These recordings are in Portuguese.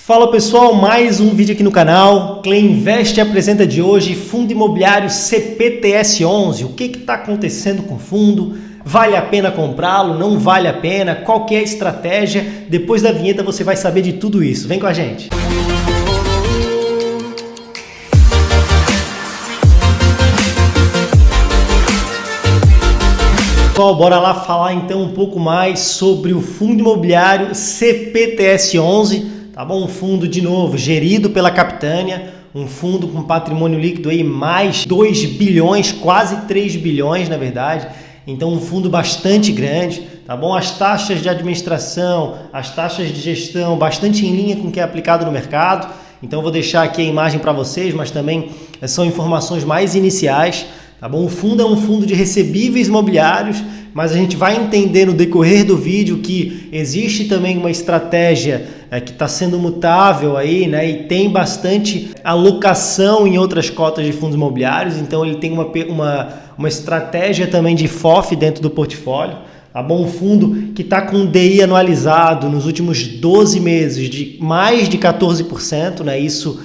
Fala pessoal, mais um vídeo aqui no canal. Clean Invest apresenta de hoje fundo imobiliário CPTS11. O que está acontecendo com o fundo? Vale a pena comprá-lo? Não vale a pena? Qual que é a estratégia? Depois da vinheta você vai saber de tudo isso. Vem com a gente! Pessoal, bora lá falar então um pouco mais sobre o fundo imobiliário CPTS11. Tá bom? Um fundo, de novo, gerido pela Capitânia, um fundo com patrimônio líquido aí mais 2 bilhões, quase 3 bilhões na verdade, então um fundo bastante grande, tá bom? As taxas de administração, as taxas de gestão bastante em linha com o que é aplicado no mercado, então eu vou deixar aqui a imagem para vocês, mas também são informações mais iniciais, tá bom? O fundo é um fundo de recebíveis imobiliários, mas a gente vai entender no decorrer do vídeo que existe também uma estratégia que está sendo mutável aí, né? E tem bastante alocação em outras cotas de fundos imobiliários, então ele tem uma estratégia também de FOF dentro do portfólio, tá bom? Um fundo que está com DI anualizado nos últimos 12 meses de mais de 14%, né? Isso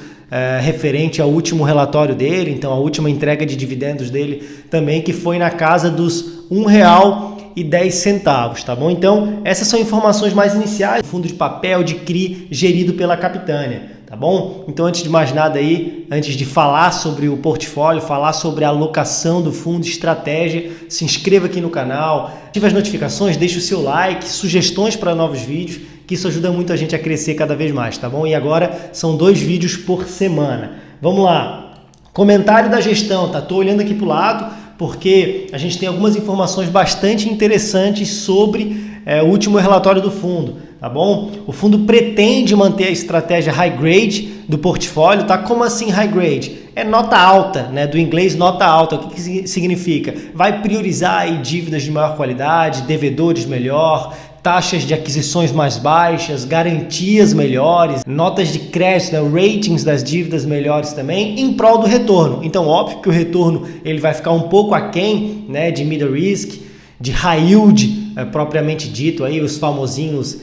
referente ao último relatório dele, então a última entrega de dividendos dele também, que foi na casa dos R$1,10, tá bom? Então essas são informações mais iniciais, fundo de papel de CRI gerido pela Capitânia, tá bom? Então antes de mais nada aí, antes de falar sobre o portfólio, falar sobre a alocação do fundo, estratégia, se inscreva aqui no canal, ative as notificações, deixe o seu like, sugestões para novos vídeos, que isso ajuda muito a gente a crescer cada vez mais, tá bom? E agora são 2 vídeos por semana. Vamos lá. Comentário da gestão, tá? Tô olhando aqui pro lado porque a gente tem algumas informações bastante interessantes sobre o último relatório do fundo, tá bom? O fundo pretende manter a estratégia high grade do portfólio, tá? Como assim high grade? É nota alta, né? Do inglês nota alta. O que significa? Vai priorizar aí dívidas de maior qualidade, devedores melhor, taxas de aquisições mais baixas, garantias melhores, notas de crédito, né, ratings das dívidas melhores também, em prol do retorno. Então, óbvio que o retorno ele vai ficar um pouco aquém, né, de middle risk, de high yield, propriamente dito, aí os famosinhos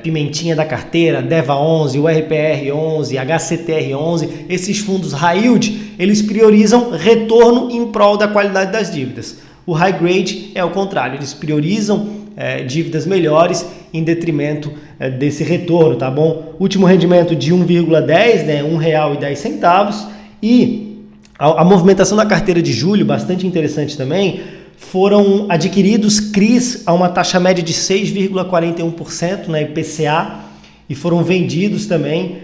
pimentinha da carteira, DEVA 11, o RPR 11, HCTR 11, esses fundos high yield, eles priorizam retorno em prol da qualidade das dívidas. O high grade é o contrário, eles priorizam dívidas melhores em detrimento desse retorno, tá bom? Último rendimento de 1,10, né, R$1,10, e a movimentação da carteira de julho, bastante interessante também, foram adquiridos CRIs a uma taxa média de 6,41% na IPCA e foram vendidos também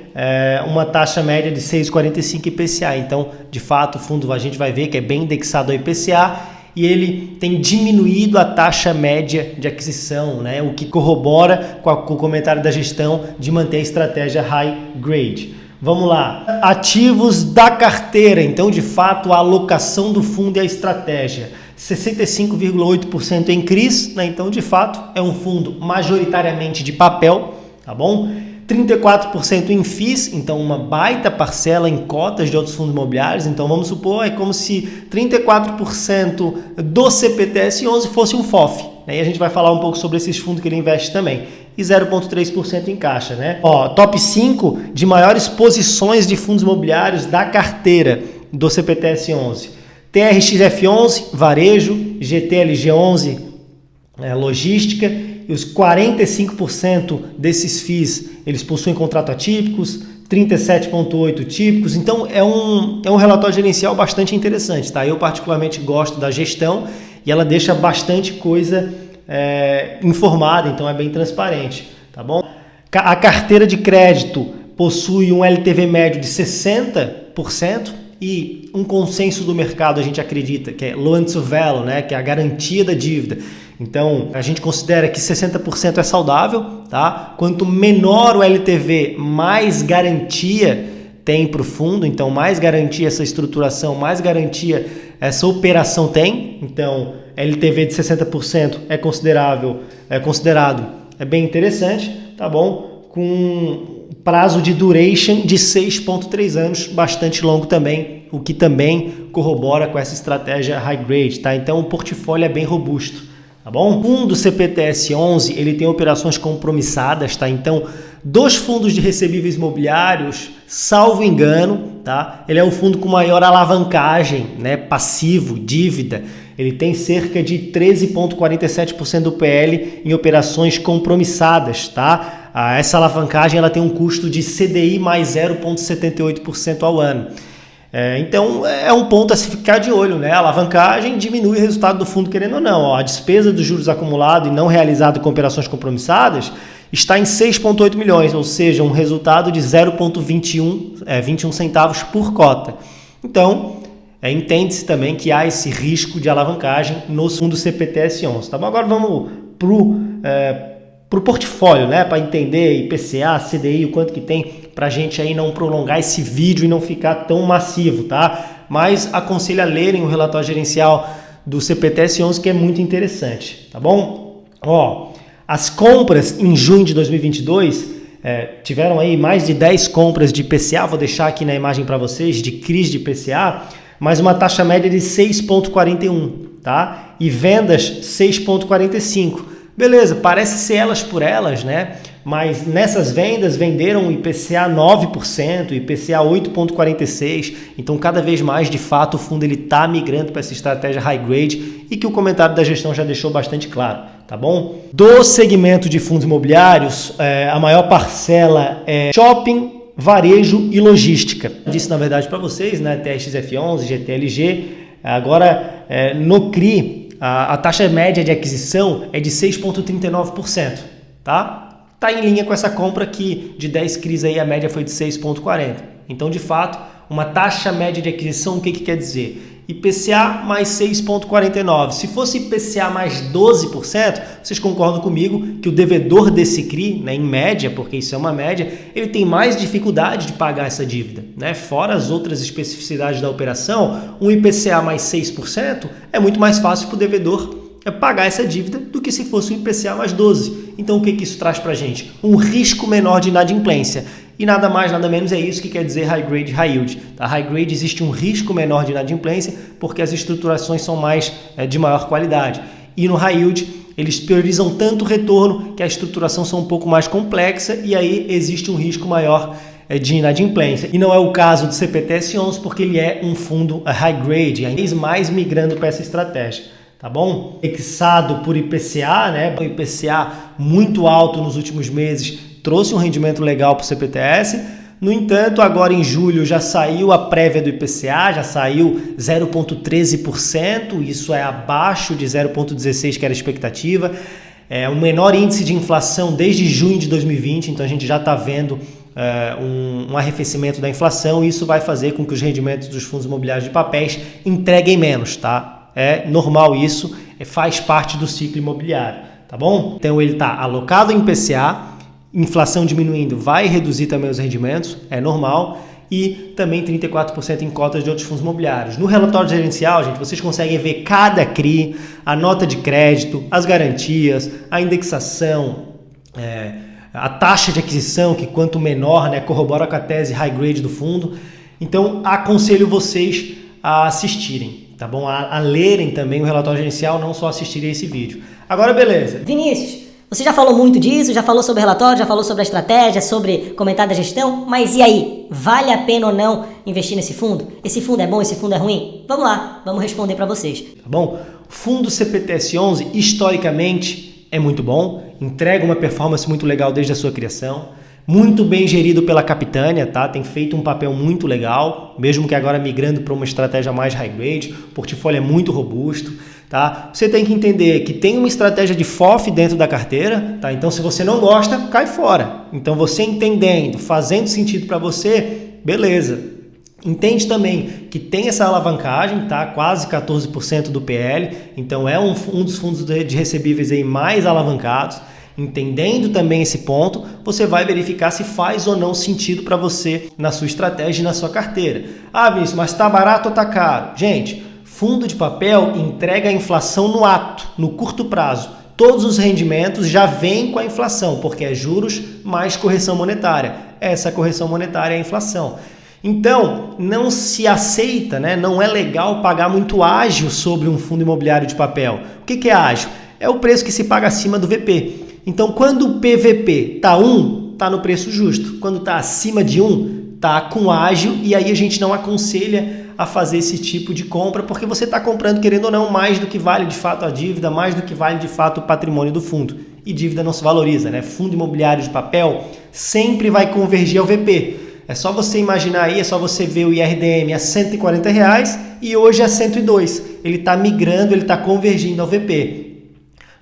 uma taxa média de 6,45% IPCA. Então, de fato, o fundo a gente vai ver que é bem indexado ao IPCA, e ele tem diminuído a taxa média de aquisição, né? O que corrobora com o comentário da gestão de manter a estratégia high grade. Vamos lá. Ativos da carteira. Então, de fato, a alocação do fundo e a estratégia. 65,8% em CRIs, né? Então, de fato, é um fundo majoritariamente de papel, tá bom? 34% em FIIs, então uma baita parcela em cotas de outros fundos imobiliários. Então vamos supor, é como se 34% do CPTS11 fosse um FOF, né? E a gente vai falar um pouco sobre esses fundos que ele investe também. E 0,3% em caixa, né? Ó, top 5 de maiores posições de fundos imobiliários da carteira do CPTS11. TRXF11, varejo, GTLG11, logística. E os 45% desses FIIs, eles possuem contrato atípicos, 37,8% típicos. Então, é um relatório gerencial bastante interessante, tá? Eu particularmente gosto da gestão e ela deixa bastante coisa informada, então é bem transparente, tá bom? A carteira de crédito possui um LTV médio de 60% e um consenso do mercado, a gente acredita, que é loan to value, né? Que é a garantia da dívida. Então, a gente considera que 60% é saudável, tá? Quanto menor o LTV, mais garantia tem para o fundo. Então, mais garantia essa estruturação, mais garantia essa operação tem. Então, LTV de 60% é considerado bem interessante, tá bom? Com prazo de duration de 6,3 anos, bastante longo também, o que também corrobora com essa estratégia high grade, tá? Então, o portfólio é bem robusto. tá bom? O fundo CPTS11, ele tem operações compromissadas, tá? Então, dos fundos de recebíveis imobiliários, salvo engano, tá? Ele é o fundo com maior alavancagem, né? Passivo, dívida. Ele tem cerca de 13,47% do PL em operações compromissadas, tá? Essa alavancagem ela tem um custo de CDI mais 0,78% ao ano. Então é um ponto a se ficar de olho, né? A alavancagem diminui o resultado do fundo, querendo ou não. A despesa dos juros acumulados e não realizado com operações compromissadas está em 6,8 milhões, ou seja, um resultado de 0,21 centavos por cota. Então, entende-se também que há esse risco de alavancagem nos fundos CPTS11. Tá bom? Agora vamos para o portfólio, né? Para entender IPCA, CDI, o quanto que tem, para a gente aí não prolongar esse vídeo e não ficar tão massivo, tá? Mas aconselho a lerem o relatório gerencial do CPTS11, que é muito interessante, tá bom? As compras em junho de 2022 tiveram aí mais de 10 compras de IPCA, vou deixar aqui na imagem para vocês, de CRIs de IPCA, mas uma taxa média de 6,41, tá? E vendas 6,45. Beleza, parece ser elas por elas, né? Mas nessas vendas venderam o IPCA 9%, IPCA 8,46%. Então, cada vez mais, de fato, o fundo está migrando para essa estratégia high grade e que o comentário da gestão já deixou bastante claro, tá bom? Do segmento de fundos imobiliários, a maior parcela é shopping, varejo e logística. Eu disse, na verdade, para vocês, né? TXF11, GTLG. Agora, no CRI, a taxa média de aquisição é de 6,39%, tá? Tá em linha com essa compra que de 10 CRIs aí a média foi de 6,40%. Então, de fato, uma taxa média de aquisição, o que quer dizer? IPCA mais 6,49%. Se fosse IPCA mais 12%, vocês concordam comigo que o devedor desse CRI, né, em média, porque isso é uma média, ele tem mais dificuldade de pagar essa dívida, né? Fora as outras especificidades da operação, um IPCA mais 6% é muito mais fácil para o devedor pagar essa dívida do que se fosse um IPCA mais 12%. Então, o que isso traz para a gente? Um risco menor de inadimplência. E nada mais, nada menos é isso que quer dizer high grade, high yield. Tá? High grade existe um risco menor de inadimplência porque as estruturações são de maior qualidade. E no high yield, eles priorizam tanto o retorno que a estruturação são um pouco mais complexa e aí existe um risco maior de inadimplência. E não é o caso do CPTS11 porque ele é um fundo high grade, ainda mais migrando para essa estratégia. Tá bom? Indexado por IPCA, né? O IPCA muito alto nos últimos meses trouxe um rendimento legal para o CPTS. No entanto, agora em julho já saiu a prévia do IPCA, já saiu 0,13%, isso é abaixo de 0,16% que era a expectativa. É o menor índice de inflação desde junho de 2020, então a gente já está vendo um arrefecimento da inflação e isso vai fazer com que os rendimentos dos fundos imobiliários de papéis entreguem menos, tá? É normal isso, faz parte do ciclo imobiliário, tá bom? Então ele está alocado em IPCA, inflação diminuindo vai reduzir também os rendimentos, é normal, e também 34% em cotas de outros fundos imobiliários. No relatório gerencial, gente, vocês conseguem ver cada CRI, a nota de crédito, as garantias, a indexação, a taxa de aquisição, que quanto menor, né, corrobora com a tese high grade do fundo. Então, aconselho vocês a assistirem, tá bom? A lerem também o relatório gerencial, não só assistirem esse vídeo. Agora, beleza. Vinícius, você já falou muito disso, já falou sobre o relatório, já falou sobre a estratégia, sobre comentário da gestão, mas e aí? Vale a pena ou não investir nesse fundo? Esse fundo é bom, esse fundo é ruim? Vamos lá, vamos responder para vocês. Tá bom? O fundo CPTS11, historicamente, é muito bom, entrega uma performance muito legal desde a sua criação, muito bem gerido pela Capitânia, tá? Tem feito um papel muito legal, mesmo que agora migrando para uma estratégia mais high grade, o portfólio é muito robusto, tá? Você tem que entender que tem uma estratégia de FOF dentro da carteira, tá? Então, se você não gosta, cai fora. Então, você entendendo, fazendo sentido para você, beleza. Entende também que tem essa alavancagem, tá? Quase 14% do PL, então é um dos fundos de recebíveis aí mais alavancados. Entendendo também esse ponto, você vai verificar se faz ou não sentido para você na sua estratégia e na sua carteira. Ah, Vinícius, mas está barato ou está caro? Gente, fundo de papel entrega a inflação no ato, no curto prazo. Todos os rendimentos já vêm com a inflação, porque é juros mais correção monetária. Essa correção monetária é a inflação. Então, não se aceita, né? Não é legal pagar muito ágil sobre um fundo imobiliário de papel. O que é ágil? é o preço que se paga acima do VP. Então, quando o PVP está 1, está no preço justo. Quando está acima de 1, está com ágio, e aí a gente não aconselha a fazer esse tipo de compra, porque você está comprando, querendo ou não, mais do que vale de fato a dívida, mais do que vale de fato o patrimônio do fundo. E dívida não se valoriza, né? Fundo imobiliário de papel sempre vai convergir ao VP. É só você imaginar aí, é só você ver o IRDM a R$140 e hoje é 102. Ele está migrando, ele está convergindo ao VP.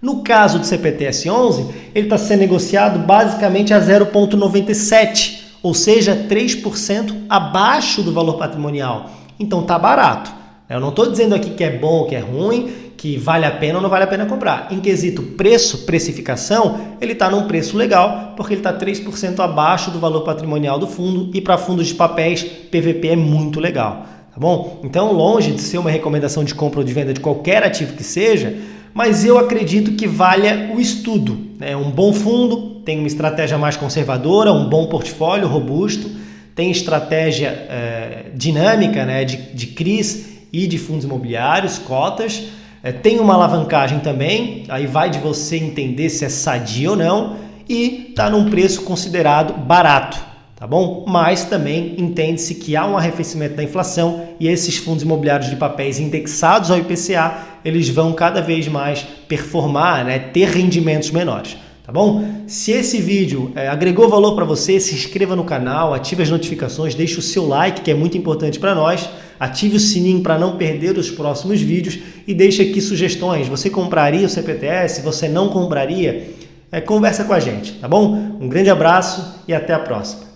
No caso do CPTS-11, ele está sendo negociado basicamente a 0,97, ou seja, 3% abaixo do valor patrimonial. Então está barato. Eu não estou dizendo aqui que é bom ou que é ruim, que vale a pena ou não vale a pena comprar. Em quesito preço, precificação, ele está num preço legal, porque ele está 3% abaixo do valor patrimonial do fundo, e para fundos de papéis, PVP é muito legal, tá bom? Então, longe de ser uma recomendação de compra ou de venda de qualquer ativo que seja, mas eu acredito que valha o estudo. É um bom fundo, tem uma estratégia mais conservadora, um bom portfólio robusto, tem estratégia dinâmica, né, de CRIs e de fundos imobiliários, cotas, tem uma alavancagem também, aí vai de você entender se é sadia ou não, e está num preço considerado barato, tá bom? Mas também entende-se que há um arrefecimento da inflação e esses fundos imobiliários de papéis indexados ao IPCA, eles vão cada vez mais performar, né, ter rendimentos menores. Tá bom? Se esse vídeo agregou valor para você, se inscreva no canal, ative as notificações, deixe o seu like, que é muito importante para nós, ative o sininho para não perder os próximos vídeos e deixe aqui sugestões. Você compraria o CPTS? Você não compraria? Conversa com a gente, tá bom? Um grande abraço e até a próxima.